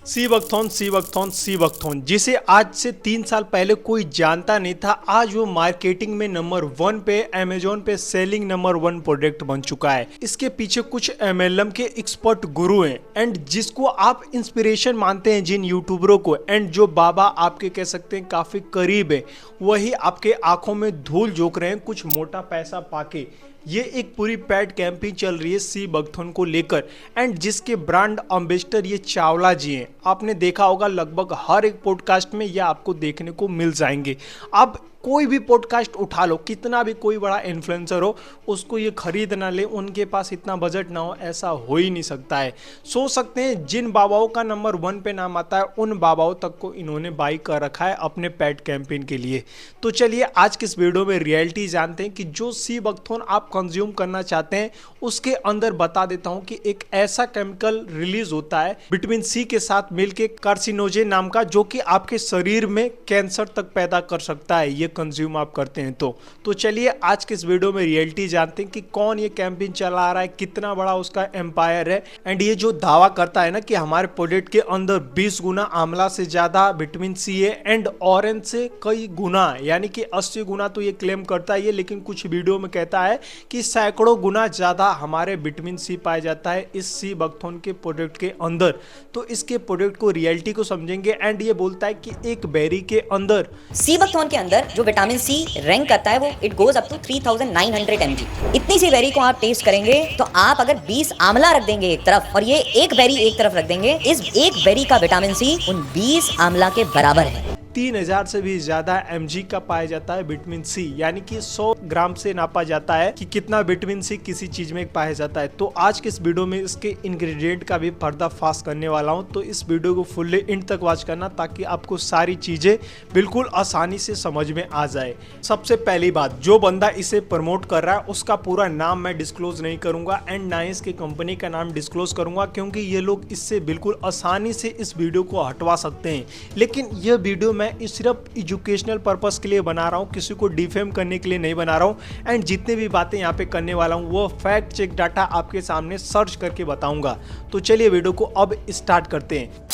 सी buckthorn जिसे आज से 3 साल पहले कोई जानता नहीं था, आज वो मार्केटिंग में नंबर 1 पे, अमेजोन पे सेलिंग नंबर 1 प्रोडक्ट बन चुका है। इसके पीछे कुछ एमएलएम के एक्सपर्ट गुरु हैं एंड जिसको आप इंस्पिरेशन मानते हैं, जिन यूट्यूबरों को, एंड जो बाबा आपके कह सकते हैं काफी करीब है, वही आपके आंखों में धूल झोंक रहे हैं कुछ मोटा पैसा पाके। ये एक पूरी पैड कैंपेन चल रही है सी बकथॉन को लेकर एंड जिसके ब्रांड एम्बेसडर ये चावला जी हैं। आपने देखा होगा लगभग हर एक पॉडकास्ट में ये आपको देखने को मिल जाएंगे। अब कोई भी पॉडकास्ट उठा लो, कितना भी कोई बड़ा इन्फ्लुएंसर हो, उसको ये खरीद ना ले, उनके पास इतना बजट ना हो, ऐसा हो ही नहीं सकता है। सोच सकते हैं जिन बाबाओं का नंबर 1 पे नाम आता है, उन बाबाओं तक को इन्होंने बाई कर रखा है अपने पेड कैंपेन के लिए। तो चलिए आज की इस वीडियो में रियलिटी जानते हैं कि जो सी बकथॉन आप कंज्यूम करना चाहते हैं उसके अंदर बता देता हूं कि एक ऐसा केमिकल रिलीज होता है विटामिन सी के साथ मिलके, कार्सिनोजेन नाम का, जो कि आपके शरीर में कैंसर तक पैदा कर सकता है ये कंज्यूम आप करते हैं तो चलिए आज के इस वीडियो में रियलिटी जानते हैं कि कौन ये कैंपेन चला रहा है, कितना बड़ा उसका एम्पायर है एंड ये जो दावा करता है ना कि हमारे प्रोडक्ट के अंदर 20 गुना आंवला से ज्यादा विटामिन सी है एंड ऑरेंज से कई गुना, यानी कि 80 गुना तो ये क्लेम करता है ये, लेकिन कुछ वीडियो में कहता है कि सैकड़ों गुना ज्यादा हमारे विटामिन सी पाया जाता है इस सी बकथॉन के प्रोडक्ट के अंदर। तो इसके प्रोडक्ट को, रियलिटी को समझेंगे एंड ये बोलता है कि एक बेरी के अंदर, सी बकथॉन के अंदर जो विटामिन सी रैंक करता है वो it goes up to 3900 mg। इतनी सी बेरी को आप टेस्ट करेंगे तो आप अगर 20 आंवला रख देंगे एक तरफ और ये एक बेरी एक तरफ रख देंगे, इस एक बेरी का विटामिन सी उन 20 आंवला के बराबर है। 3000 से भी ज्यादा mg का पाया जाता है विटामिन सी, यानी कि 100 ग्राम से नापा जाता है कि कितना विटामिन सी किसी चीज में पाया जाता है। तो आज के इस वीडियो में इसके इंग्रेडिएंट का भी पर्दाफाश करने वाला हूं, तो इस वीडियो को फुल्ली एंड तक वॉच करना ताकि आपको सारी चीजें बिल्कुल आसानी से समझ में आ जाए। सबसे पहली बात, जो बंदा इसे प्रमोट कर रहा है उसका पूरा नाम मैं डिस्क्लोज नहीं करूंगा एंड ना इसके कंपनी का नाम डिस्क्लोज करूंगा, क्योंकि ये लोग इससे बिल्कुल आसानी से इस वीडियो को हटवा सकते हैं। लेकिन यह वीडियो मैं सिर्फ एजुकेशनल पर्पस के लिए बना रहा हूं, किसी को डिफेम करने के लिए नहीं बना रहा हूं एंड जितने भी बातें यहां पे करने वाला हूं वो फैक्ट चेक डाटा आपके सामने सर्च करके बताऊंगा। तो चलिए वीडियो को अब स्टार्ट करते हैं।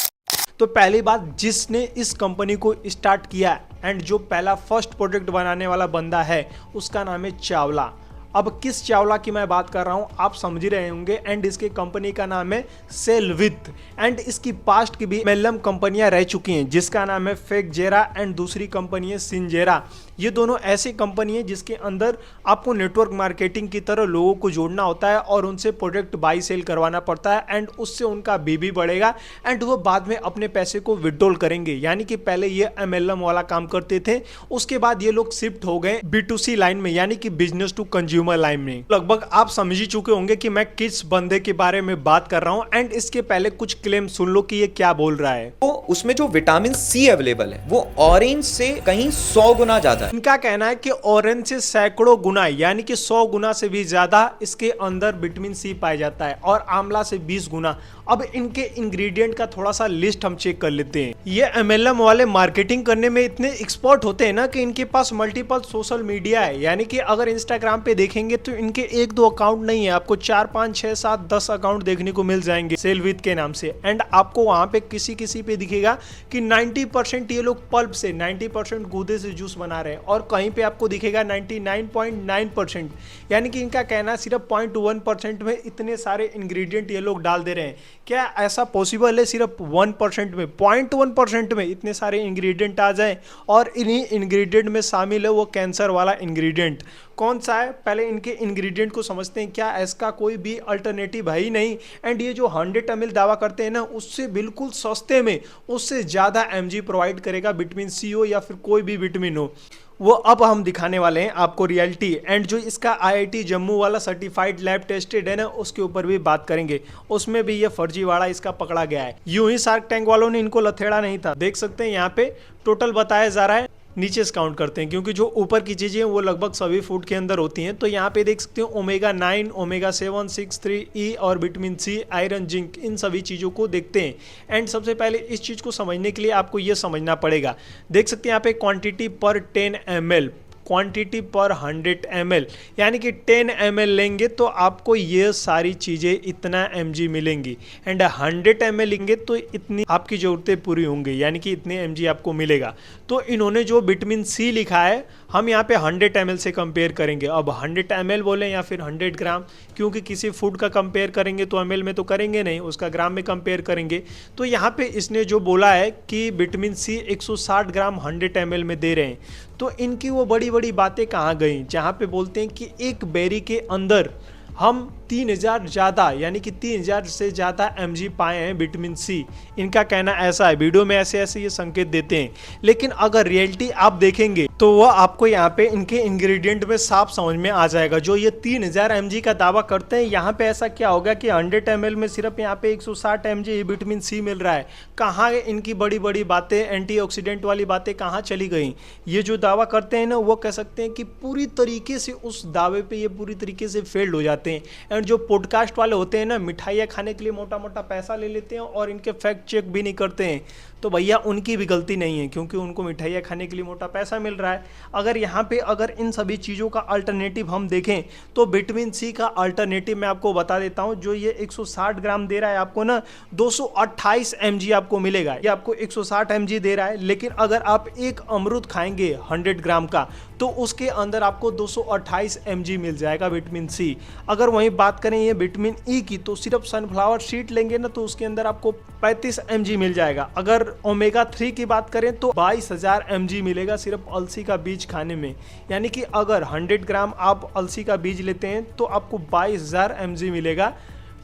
तो पहली बात, जिसने इस कंपनी को स्टार्ट किया एंड जो पहला फर्स्ट प्रोडक्ट बनाने वाला बंदा है उसका नाम है चावला। अब किस चावला की मैं बात कर रहा हूं आप समझ ही रहे होंगे एंड इसके कंपनी का नाम है सेलविथ एंड इसकी पास्ट की भी एमएलएम कंपनियां रह चुकी हैं जिसका नाम है फेकजेरा एंड दूसरी कंपनी है सिंजेरा। ये दोनों ऐसी कंपनी है जिसके अंदर आपको नेटवर्क मार्केटिंग की तरह लोगों को जोड़ना होता है और उनसे प्रोडक्ट बाई सेल करवाना पड़ता है एंड उससे उनका बीबी बढ़ेगा एंड वो बाद में अपने पैसे को विड्रॉल करेंगे। यानी कि पहले ये एमएलएम वाला काम करते थे, उसके बाद ये लोग शिफ्ट हो गए B2C लाइन में, यानी कि बिजनेस टू कंज्यूमर लाइन में। लगभग आप समझ ही चुके होंगे कि मैं किस बंदे के बारे में बात कर रहा हूं एंड इसके पहले कुछ क्लेम सुन लो कि ये क्या बोल रहा है। तो उसमें जो विटामिन सी अवेलेबल है वो ऑरेंज से कहीं 100 गुना ज्यादा है। इनका कहना है कि ऑरेंज से सैकड़ों गुना, यानी कि 100 गुना से भी ज्यादा इसके अंदर विटामिन सी पाया जाता है और आंवला से 20 गुना। अब इनके इंग्रेडिएंट का थोड़ा सा लिस्ट हम चेक कर लेते हैं। ये एमएलएम वाले मार्केटिंग करने में इतने एक्सपर्ट होते हैं ना कि इनके पास मल्टीपल सोशल मीडिया है, यानी कि अगर इंस्टाग्राम पे देखेंगे तो इनके 1-2 अकाउंट नहीं है, आपको 4, 5, 6, 7, 10 अकाउंट देखने को मिल जाएंगे सेलविथ के नाम से एंड आपको वहां पे किसी पे दिखेगा कि 90% ये लोग पल्प से, 90% गूदे से जूस बना रहे हैं और कहीं पे आपको दिखेगा 99.9%, यानी कि इनका कहना सिर्फ 0.1% में इतने सारे इंग्रेडिएंट ये लोग डाल दे रहे हैं। क्या ऐसा पॉसिबल है सिर्फ 1% में, 0.1% में इतने सारे इंग्रेडिएंट आ जाएं? और इन्हीं इंग्रेडिएंट में शामिल है वो कैंसर वाला इंग्रेडिएंट। कौन सा है, पहले इनके इंग्रेडिएंट को समझते हैं। क्या इसका कोई भी अल्टरनेटिव है ही नहीं एंड ये जो 100 ml दावा करते हैं ना, उससे बिल्कुल सस्ते में उससे ज़्यादा mg प्रोवाइड करेगा, विटामिन सी हो या फिर कोई भी विटामिन हो, वो अब हम दिखाने वाले हैं आपको रियलिटी। एंड जो इसका IIT जम्मू वाला सर्टिफाइड लैब टेस्टेड है ना, उसके ऊपर भी बात करेंगे, उसमें भी ये फर्जीवाड़ा इसका पकड़ा गया है। यूं ही शार्क टैंक वालों ने इनको लथेड़ा नहीं था। देख सकते हैं यहाँ पे टोटल बताया जा रहा है, नीचे से काउंट करते हैं क्योंकि जो ऊपर की चीज़ें हैं वो लगभग सभी फूड के अंदर होती हैं। तो यहाँ पे देख सकते हो ओमेगा 9, ओमेगा 7, 6, 3 ई और विटामिन सी, आयरन, जिंक, इन सभी चीज़ों को देखते हैं। एंड सबसे पहले इस चीज़ को समझने के लिए आपको ये समझना पड़ेगा। देख सकते हैं यहाँ पे क्वांटिटी पर 10 ml क्वांटिटी पर 100 ml, यानी कि 10 ml लेंगे तो आपको ये सारी चीज़ें इतना mg मिलेंगी, एंड 100 ml लेंगे तो इतनी आपकी ज़रूरतें पूरी होंगी, यानी कि इतने mg आपको मिलेगा। तो इन्होंने जो विटामिन सी लिखा है हम यहाँ पे 100 ml से कंपेयर करेंगे। अब 100 ml बोले या फिर 100 ग्राम, क्योंकि किसी फूड का कंपेयर करेंगे तो ml में तो करेंगे नहीं, उसका ग्राम में कंपेयर करेंगे। तो यहाँ पे इसने जो बोला है कि विटामिन सी 160 ग्राम 100 ml में दे रहे हैं, तो इनकी वो बड़ी बड़ी बातें कहाँ गई जहाँ पे बोलते हैं कि एक बेरी के अंदर हम 3000 ज़्यादा, यानी कि 3000 से ज़्यादा mg पाए हैं विटामिन सी। इनका कहना ऐसा है, वीडियो में ऐसे ऐसे ये संकेत देते हैं, लेकिन अगर रियलिटी आप देखेंगे तो वह आपको यहाँ पे इनके इंग्रेडिएंट में साफ समझ में आ जाएगा। जो ये 3000 mg का दावा करते हैं, यहाँ पे ऐसा क्या होगा कि 100 ml में सिर्फ यहाँ पे 160 mg विटामिन सी मिल रहा है। कहाँ इनकी बड़ी बड़ी बातें, एंटीऑक्सीडेंट वाली बातें कहाँ चली गई? ये जो दावा करते हैं ना, वो कह सकते हैं कि पूरी तरीके से उस दावे पे ये पूरी तरीके से फेल्ड हो जाते हैं। एंड जो पॉडकास्ट वाले होते हैं ना, मिठाइयाँ खाने के लिए मोटा मोटा पैसा ले लेते हैं और इनके फैक्ट चेक भी नहीं करते हैं, तो भैया उनकी भी गलती नहीं है, क्योंकि उनको मिठाइयाँ खाने के लिए मोटा पैसा मिल रहा है। अगर यहाँ पे अगर इन सभी चीज़ों का अल्टरनेटिव हम देखें तो विटामिन सी का अल्टरनेटिव मैं आपको बता देता हूँ। जो ये 160 ग्राम दे रहा है आपको ना, 228 mg आपको मिलेगा। ये आपको 160 mg दे रहा है, लेकिन अगर आप एक अमरूद खाएंगे 100 ग्राम का तो उसके अंदर आपको 228 mg मिल जाएगा विटामिन सी। अगर वहीं बात करें ये विटामिन ई की, तो सिर्फ सनफ्लावर सीड लेंगे ना तो उसके अंदर आपको 35 mg मिल जाएगा। अगर ओमेगा 3 की बात करें तो 22,000 mg मिलेगा सिर्फ अलसी का बीज खाने में। यानी कि अगर 100 ग्राम आप अलसी का बीज लेते हैं तो आपको 22,000 mg मिलेगा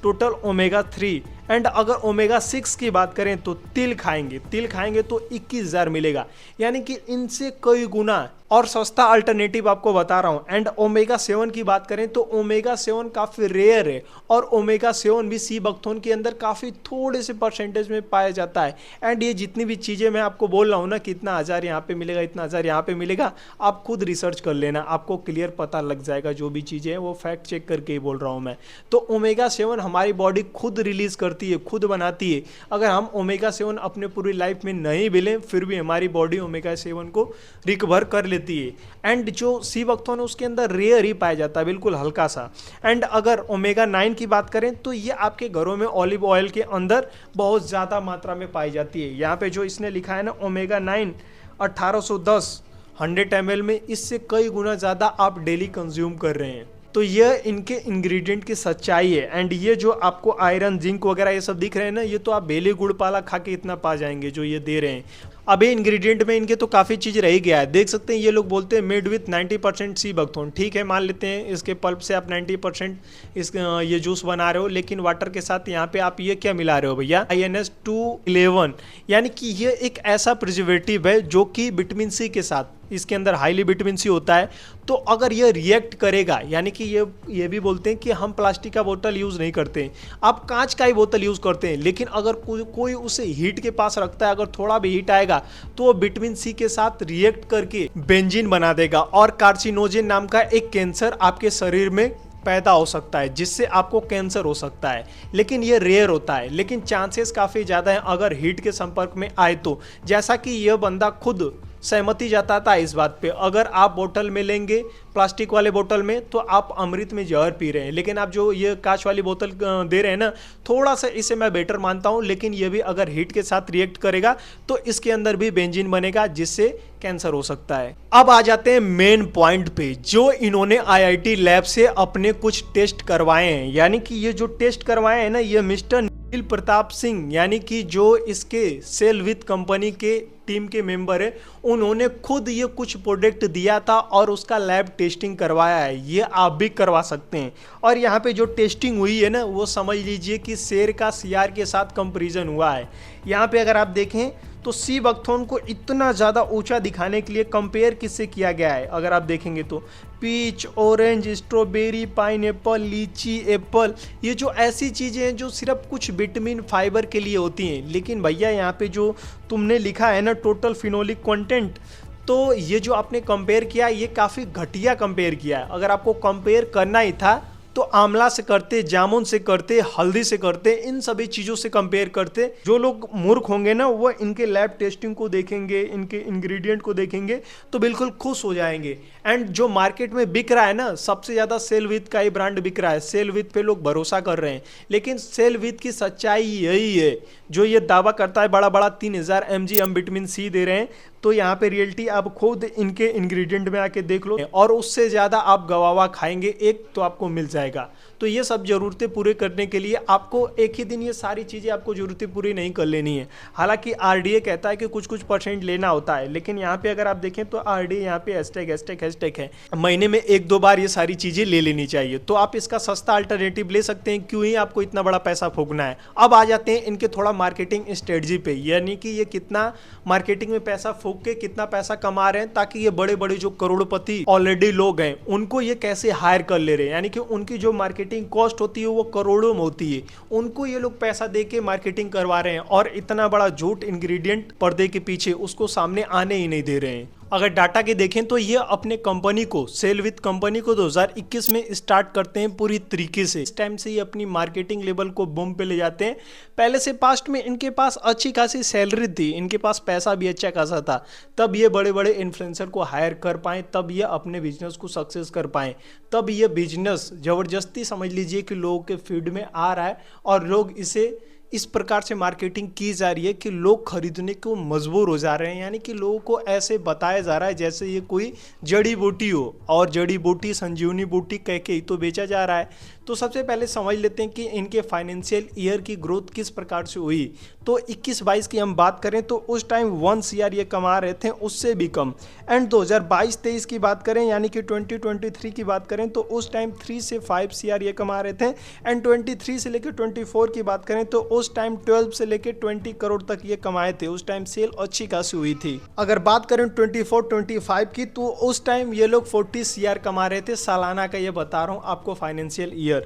टोटल ओमेगा 3। एंड अगर ओमेगा 6 की बात करें तो तिल खाएंगे तो 21,000 मिलेगा, यानी कि इनसे कई गुना और सस्ता अल्टरनेटिव आपको बता रहा हूँ। एंड ओमेगा 7 की बात करें तो ओमेगा 7 काफ़ी रेयर है, और ओमेगा 7 भी सी बकथोन के अंदर काफ़ी थोड़े से परसेंटेज में पाया जाता है। एंड ये जितनी भी चीज़ें मैं आपको बोल रहा हूँ ना कि इतना हज़ार यहाँ पे मिलेगा, इतना हज़ार यहाँ पे मिलेगा, आप खुद रिसर्च कर लेना, आपको क्लियर पता लग जाएगा। जो भी चीज़ें हैं वो फैक्ट चेक करके ही बोल रहा हूँ मैं। तो ओमेगा 7 हमारी बॉडी खुद रिलीज करती है, खुद बनाती है। अगर हम ओमेगा 7 अपने पूरी लाइफ में नहीं भी लें फिर भी हमारी बॉडी ओमेगा 7 को रिकवर कर लेती है। एंड जो सी बकथोन है उसके अंदर रेयर ही पाया जाता है, बिल्कुल हल्का सा। एंड अगर ओमेगा 9 की बात करें तो ये आपके घरों में ऑलिव ऑयल के अंदर बहुत ज़्यादा मात्रा में पाई जाती है। यहाँ पे जो इसने लिखा है ना ओमेगा 9 1810 100 ml में, इससे कई गुना ज़्यादा आप डेली कंज्यूम कर रहे हैं। तो यह इनके इंग्रेडिएंट की सच्चाई है। एंड ये जो आपको आयरन, जिंक वगैरह ये सब दिख रहे हैं ना, ये तो आप बेले गुड़ पाला खा के इतना पा जाएंगे जो ये दे रहे हैं। अब ये इंग्रेडिएंट में इनके तो काफ़ी चीज़ रह ही गया है। देख सकते हैं ये लोग बोलते हैं मेड विथ 90% सी बकथोन। ठीक है, मान लेते हैं इसके पल्प से आप 90% ये जूस बना रहे हो, लेकिन वाटर के साथ यहाँ पे आप ये क्या मिला रहे हो भैया? INS-211, यानी कि ये एक ऐसा प्रिजर्वेटिव है जो कि विटामिन सी के साथ, इसके अंदर हाईली विटामिन सी होता है। तो अगर ये रिएक्ट करेगा, यानी कि ये भी बोलते हैं कि हम प्लास्टिक का बोतल यूज़ नहीं करते, आप कांच का ही बोतल यूज़ करते हैं, लेकिन अगर कोई उसे हीट के पास रखता है, अगर थोड़ा भी हीट आएगा तो वो विटामिन सी के साथ रिएक्ट करके बेंजीन बना देगा, और कार्सिनोजेन नाम का एक कैंसर आपके शरीर में पैदा हो सकता है, जिससे आपको कैंसर हो सकता है। लेकिन ये रेयर होता है, लेकिन चांसेस काफ़ी ज़्यादा हैं अगर हीट के संपर्क में आए तो। जैसा कि यह बंदा खुद सहमति जताता है इस बात पे, अगर आप बोतल में लेंगे प्लास्टिक वाले बोतल में तो आप अमृत में जहर पी रहे हैं, लेकिन आप जो ये कांच वाली बोतल दे रहे हैं ना, थोड़ा सा इसे मैं बेटर मानता हूँ, लेकिन ये भी अगर हीट के साथ रिएक्ट करेगा तो इसके अंदर भी बेंजीन बनेगा, जिससे कैंसर हो सकता है। अब आ जाते हैं मेन पॉइंट पे, जो इन्होंने IIT लैब से अपने कुछ टेस्ट करवाए हैं। यानी कि ये जो टेस्ट करवाए हैं ना, ये मिस्टर नील प्रताप सिंह, यानी कि जो इसके सेल विथ कंपनी के टीम के मेंबर है, उन्होंने खुद ये कुछ प्रोडक्ट दिया था और उसका लैब टेस्टिंग करवाया है। ये आप भी करवा सकते हैं। और यहाँ पे जो टेस्टिंग हुई है ना, वो समझ लीजिए कि शेर का CR के साथ कंपैरिजन हुआ है। यहाँ पे अगर आप देखें तो सी बकथोन को इतना ज़्यादा ऊंचा दिखाने के लिए कंपेयर किससे किया गया है? अगर आप देखेंगे तो पीच, ऑरेंज, स्ट्रॉबेरी, पाइनएप्पल, लीची, एप्पल, ये जो ऐसी चीज़ें हैं जो सिर्फ कुछ विटामिन फाइबर के लिए होती हैं। लेकिन भैया यहाँ पे जो तुमने लिखा है ना टोटल फिनोलिक कंटेंट, तो ये जो आपने कंपेयर किया ये काफ़ी घटिया कंपेयर किया है। अगर आपको कंपेयर करना ही था तो आंवला से करते, जामुन से करते, हल्दी से करते, इन सभी चीज़ों से कंपेयर करते। जो लोग मूर्ख होंगे ना वो इनके लैब टेस्टिंग को देखेंगे, इनके इंग्रेडिएंट को देखेंगे तो बिल्कुल खुश हो जाएंगे। एंड जो मार्केट में बिक रहा है ना, सबसे ज़्यादा सेलविथ का ही ब्रांड बिक रहा है, सेलविथ पे लोग भरोसा कर रहे हैं। लेकिन सेलविथ की सच्चाई यही है, जो ये दावा करता है बड़ा बड़ा 3000 mg हम विटामिन सी दे रहे हैं, तो यहाँ पे रियलिटी आप खुद इनके इंग्रेडिएंट में आके देख लो और उससे ज़्यादा आप गवावा खाएंगे एक तो आपको मिल जाएगा। तो ये सब ज़रूरतें पूरे करने के लिए आपको एक ही दिन ये सारी चीज़ें आपको ज़रूरतें पूरी नहीं कर लेनी है। हालांकि आरडीए कहता है कि कुछ % लेना होता है, लेकिन यहाँ पे अगर आप देखें तो आरडीए यहाँ पे हैशटैग है, महीने में 1-2 बार ये सारी चीज़ें ले लेनी चाहिए। तो आप इसका सस्ता अल्टरनेटिव ले सकते हैं, क्यों ही आपको इतना बड़ा पैसा फूकना है। अब आ जाते हैं इनके थोड़ा मार्केटिंग स्ट्रेटजी पे, यानी कि ये कितना मार्केटिंग में पैसा फूक के कितना पैसा कमा रहे हैं, ताकि ये बड़े बड़े जो करोड़पति ऑलरेडी लोग हैं उनको ये कैसे हायर कर ले रहे हैं। यानी कि उनकी जो मार्केटिंग कॉस्ट होती है वो करोड़ों में होती है, उनको ये लोग पैसा दे के मार्केटिंग करवा रहे हैं और इतना बड़ा झूठ इंग्रेडिएंट पर्दे के पीछे उसको सामने आने ही नहीं दे रहे हैं। अगर डाटा के देखें तो ये अपने कंपनी को, सेलविथ कंपनी को 2021 में स्टार्ट करते हैं पूरी तरीके से। इस टाइम से ये अपनी मार्केटिंग लेवल को बूम पे ले जाते हैं। पहले से पास्ट में इनके पास अच्छी खासी सैलरी थी, इनके पास पैसा भी अच्छा खासा था, तब ये बड़े बड़े इन्फ्लुएंसर को हायर कर पाएँ, तब ये अपने बिजनेस को सक्सेस कर पाएँ, तब ये बिजनेस ज़बरदस्ती समझ लीजिए कि लोगों के फीड में आ रहा है और लोग इसे इस प्रकार से मार्केटिंग की जा रही है कि लोग खरीदने को मजबूर हो जा रहे हैं। यानी कि लोगों को ऐसे बताया जा रहा है जैसे ये कोई जड़ी बूटी हो, और जड़ी बूटी संजीवनी बूटी कह के ही तो बेचा जा रहा है। तो सबसे पहले समझ लेते हैं कि इनके फाइनेंशियल ईयर की ग्रोथ किस प्रकार से हुई। तो 21-22 की हम बात करें तो उस टाइम 1 CR ये कमा रहे थे, उससे भी कम। एंड 2022-23 की बात करें, यानी कि 2023 की बात करें तो उस टाइम 3 से 5 CR ये कमा रहे थे। एंड 23 से लेकर 24 की बात करें तो उस टाइम 12 से लेकर 20 करोड़ तक ये कमाए थे। उस टाइम सेल अच्छी खासी हुई थी। अगर बात करें 24-25 की तो उस टाइम ये लोग 40 CR कमा रहे थे सालाना का, ये बता रहा हूँ आपको फाइनेंशियल ईयर।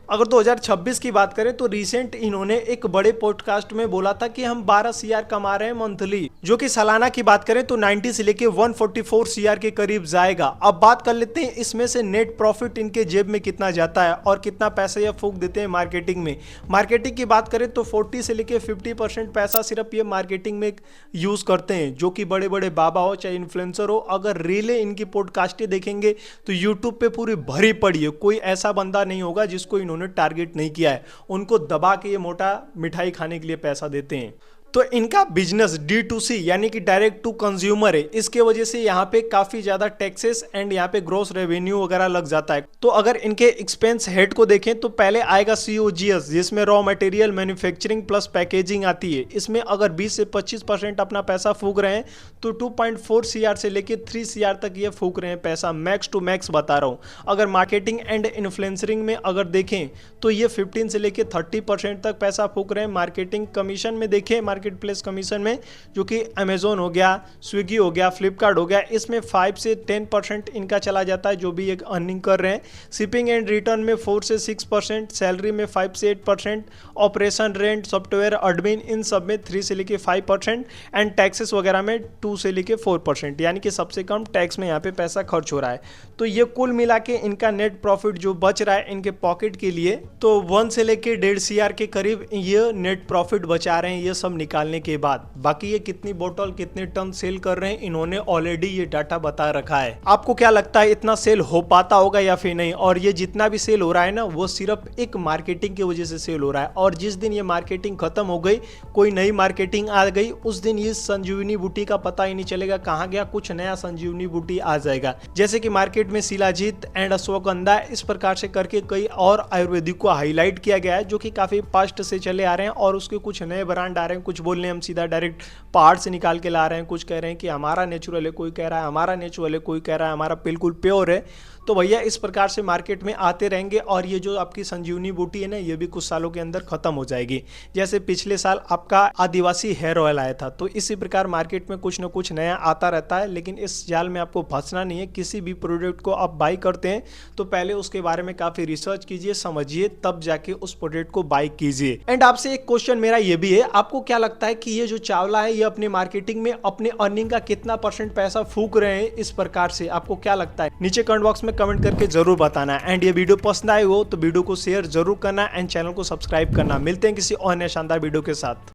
अगर 2026 की बात करें तो रिसेंट इन्होंने एक बड़े पॉडकास्ट में बोला था कि हम 12 CR कमा रहे हैं मंथली, जो कि सालाना की बात करें तो 90 से लेके 144 CR के करीब जाएगा। अब बात कर लेते हैं इसमें से नेट प्रॉफिट इनके जेब में कितना जाता है और कितना पैसा ये फूक देते हैं मार्केटिंग में। मार्केटिंग की बात करें तो 40 से लेके 50% पैसा सिर्फ ये मार्केटिंग में यूज करते हैं, जो कि बड़े बड़े बाबा हो चाहे इन्फ्लुएंसर हो। अगर रीले इनकी पॉडकास्टें देखेंगे तो यूट्यूब पे पूरी भरी पड़ी है, कोई ऐसा बंदा नहीं होगा जिसको इन्होंने टारगेट नहीं किया है। उनको दबा के ये मोटा मिठाई खाने के लिए पैसा देते हैं। तो इनका बिजनेस D2C यानी कि डायरेक्ट टू कंज्यूमर है, इसके वजह से यहाँ पे काफ़ी ज़्यादा टैक्सेस एंड यहाँ पे ग्रॉस रेवेन्यू वगैरह लग जाता है। तो अगर इनके एक्सपेंस हेड को देखें तो पहले आएगा COGS, जिसमें raw material manufacturing plus packaging आती है। इसमें अगर 20 से 25% अपना पैसा फूक रहे हैं तो 2.4 CR से लेके 3 CR तक ये फूक रहे हैं पैसा, मैक्स टू मैक्स बता रहा हूँ। अगर मार्केटिंग एंड इन्फ्लुएंसरिंग में अगर देखें तो ये 15 से लेके 30% तक पैसा फूक रहे हैं। मार्केटिंग कमीशन में देखें, मार्केट प्लेस कमीशन में, जो कि अमेजोन हो गया, स्विगी हो गया, फ्लिपकार्ट हो गया, इसमें 5 से 10% इनका चला जाता है जो भी एक अर्निंग कर रहे हैं। शिपिंग एंड रिटर्न में 4 से 6%, सैलरी में 5 से 8%, ऑपरेशन रेंट सॉफ्टवेयर एडमिन इन सब में 3 से लेके 5% एंड टैक्सेस वगैरह में 2 से लेके 4%, यानी कि सबसे कम टैक्स में यहाँ पे पैसा खर्च हो रहा है। तो ये कुल मिला के इनका नेट प्रॉफिट जो बच रहा है इनके पॉकेट के लिए, तो 1 से लेके 1.5 CR के करीब ये नेट प्रॉफिट बचा रहे हैं ये सब निकालने के बाद। बाकी ये कितनी बोतल कितने टन सेल कर रहे हैं इन्होंने ऑलरेडी ये डाटा बता रखा है। आपको क्या लगता है इतना सेल हो पाता होगा या फिर नहीं? और ये जितना भी सेल हो रहा है ना वो सिर्फ एक मार्केटिंग की वजह से सेल हो रहा है, और जिस दिन ये मार्केटिंग खत्म हो गई, कोई नई मार्केटिंग आ गई, उस दिन ये संजीवनी बूटी का पता ही नहीं चलेगा कहाँ गया, कुछ नया संजीवनी बूटी आ जाएगा। जैसे कि मार्केट में शिलाजीत एंड अश्वगंधा, इस प्रकार से करके कई और आयुर्वेदिक को हाईलाइट किया गया है जो कि काफी पास्ट से चले आ रहे हैं, और उसके कुछ नए ब्रांड आ रहे हैं। कुछ बोलने हम सीधा डायरेक्ट पहाड़ से निकाल के ला रहे हैं, कुछ कह रहे हैं कि हमारा नेचुरल है, कोई कह रहा है हमारा नेचुरल है, कोई कह रहा है हमारा बिल्कुल प्योर है। तो भैया इस प्रकार से मार्केट में आते रहेंगे, और ये जो आपकी संजीवनी बूटी है ना ये भी कुछ सालों के अंदर खत्म हो जाएगी। जैसे पिछले साल आपका आदिवासी हेयर ऑयल आया था, तो इसी प्रकार मार्केट में कुछ न कुछ नया आता रहता है। लेकिन इस जाल में आपको फंसना नहीं है। किसी भी प्रोडक्ट को आप बाई करते हैं तो पहले उसके बारे में काफी रिसर्च कीजिए, समझिए, तब जाके उस प्रोडक्ट को बाई कीजिए। एंड आपसे एक क्वेश्चन मेरा ये भी है, आपको क्या लगता है कि ये जो चावला है ये अपने मार्केटिंग में अपने अर्निंग का कितना % पैसा फूक रहे हैं इस प्रकार से? आपको क्या लगता है? नीचे कमेंट बॉक्स में कमेंट करके जरूर बताना। एंड ये वीडियो पसंद आए हो तो वीडियो को शेयर जरूर करना एंड चैनल को सब्सक्राइब करना। मिलते हैं किसी और नए शानदार वीडियो के साथ।